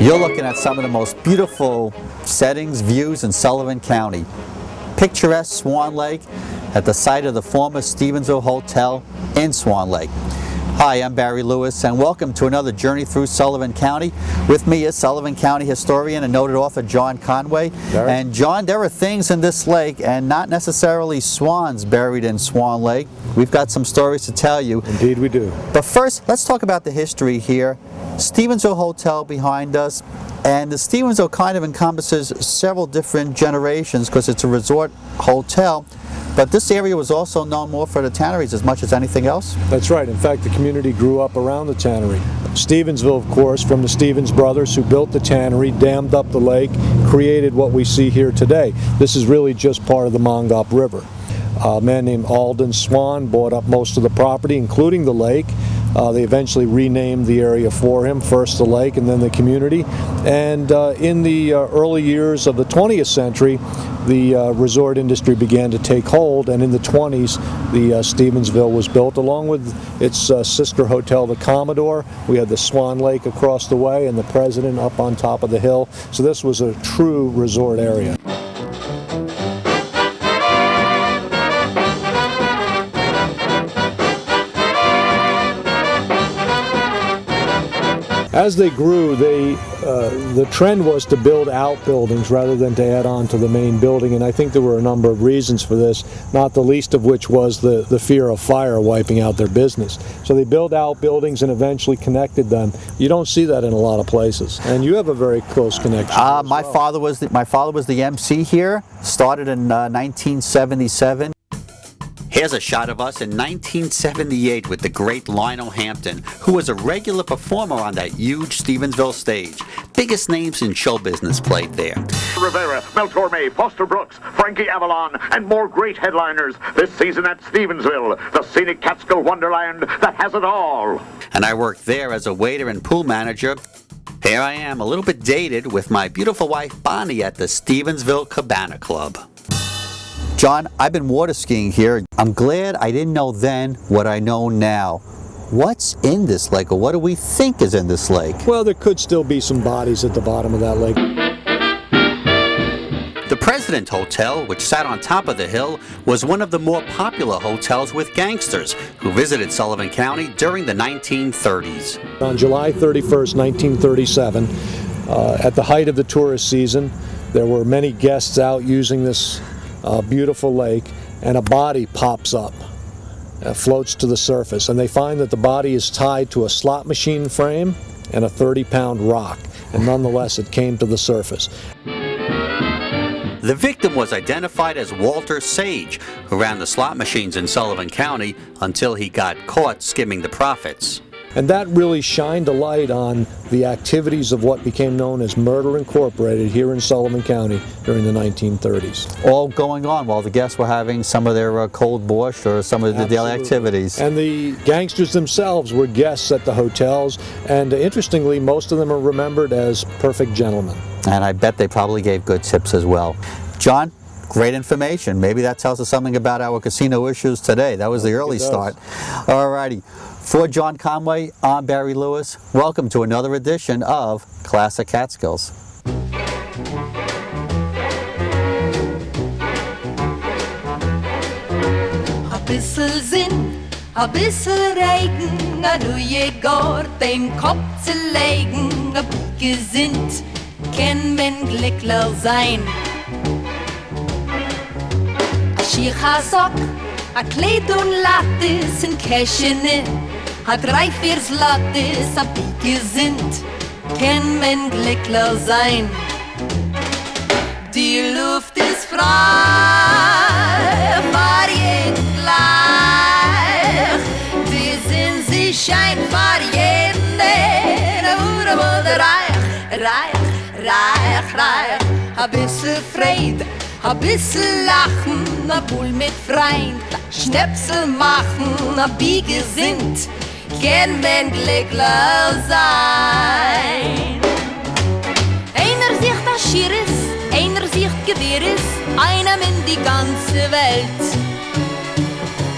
You're looking at some of the most beautiful settings, views in Sullivan County. Picturesque Swan Lake at the site of the former Stevensville Hotel in Swan Lake. Hi, I'm Barry Lewis, and welcome to another journey through Sullivan County. With me is Sullivan County historian and noted author John Conway. Barry. And John, there are things in this lake, and not necessarily swans buried in Swan Lake. We've got some stories to tell you. Indeed we do. But first, let's talk about the history here. Stevensville Hotel behind us, and the Stevensville kind of encompasses several different generations because it's a resort hotel. But this area was also known more for the tanneries as much as anything else? That's right. In fact, the community grew up around the tannery. Stevensville, of course, from the Stevens brothers who built the tannery, dammed up the lake, created what we see here today. This is really just part of the Mongop River. A man named Alden Swan bought up most of the property, including the lake. They eventually renamed the area for him, first the lake and then the community. And in the early years of the 20th century, the resort industry began to take hold, and in the 20s, the Stevensville was built along with its sister hotel, the Commodore. We had the Swan Lake across the way and the President up on top of the hill. So this was a true resort area. As they grew, the trend was to build outbuildings rather than to add on to the main building, and I think there were a number of reasons for this, not the least of which was the fear of fire wiping out their business. So they built outbuildings and eventually connected them. You don't see that in a lot of places, and you have a very close connection. My father was the MC here, started in 1977. Here's a shot of us in 1978 with the great Lionel Hampton, who was a regular performer on that huge Stevensville stage. Biggest names in show business played there. Rivera, Mel Torme, Foster Brooks, Frankie Avalon, and more great headliners this season at Stevensville, the scenic Catskill wonderland that has it all. And I worked there as a waiter and pool manager. Here I am, a little bit dated, with my beautiful wife Bonnie at the Stevensville Cabana Club. John, I've been water skiing here. I'm glad I didn't know then what I know now. What's in this lake, or what do we think is in this lake? Well, there could still be some bodies at the bottom of that lake. The President Hotel, which sat on top of the hill, was one of the more popular hotels with gangsters who visited Sullivan County during the 1930s. On July 31st, 1937, at the height of the tourist season, there were many guests out using this beautiful lake, and a body pops up, floats to the surface, and they find that the body is tied to a slot machine frame and a 30-pound rock, and nonetheless it came to the surface. The victim was identified as Walter Sage, who ran the slot machines in Sullivan County until he got caught skimming the profits. And that really shined a light on the activities of what became known as Murder Incorporated here in Sullivan County during the 1930s. All going on while the guests were having some of their cold borscht or some of the daily activities. And the gangsters themselves were guests at the hotels, and interestingly, most of them are remembered as perfect gentlemen. And I bet they probably gave good tips as well. John, great information. Maybe that tells us something about our casino issues today. That was the early start. All righty. For John Conway, I'm Barry Lewis. Welcome to another edition of Classic Catskills. A bissel Sinn, a bissel Regen, a neue Gord im Kopf zu legen, a gesinnt, kann man glückler sein. A Schicha-Sock, a Kleid und Lattes in Käschene, a 3-4 Slattes, a Pike sind, kann man glückler sein. Die Luft ist frei, für jeden gleich, die Sinn, sie scheint für jeden, der wurde reich, reich, reich, reich, a bisschen Freude, a bisschen Lachen, a Bull mit Freund, Schnäpsel machen, a Biege sind, kann man glückler sein. Einer sieht das Schieres, einer sieht Gewehres, einer in die ganze Welt.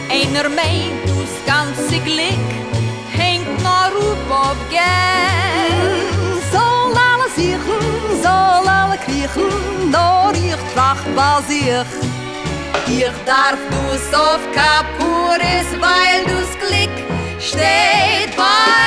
Einer meint, das ganze Glück hängt nur auf Geld. Soll alles Siechen soll alle kriechen, nur ich tracht bei sich. Ich darf du's auf Kapuris, weil du's Glück steht bei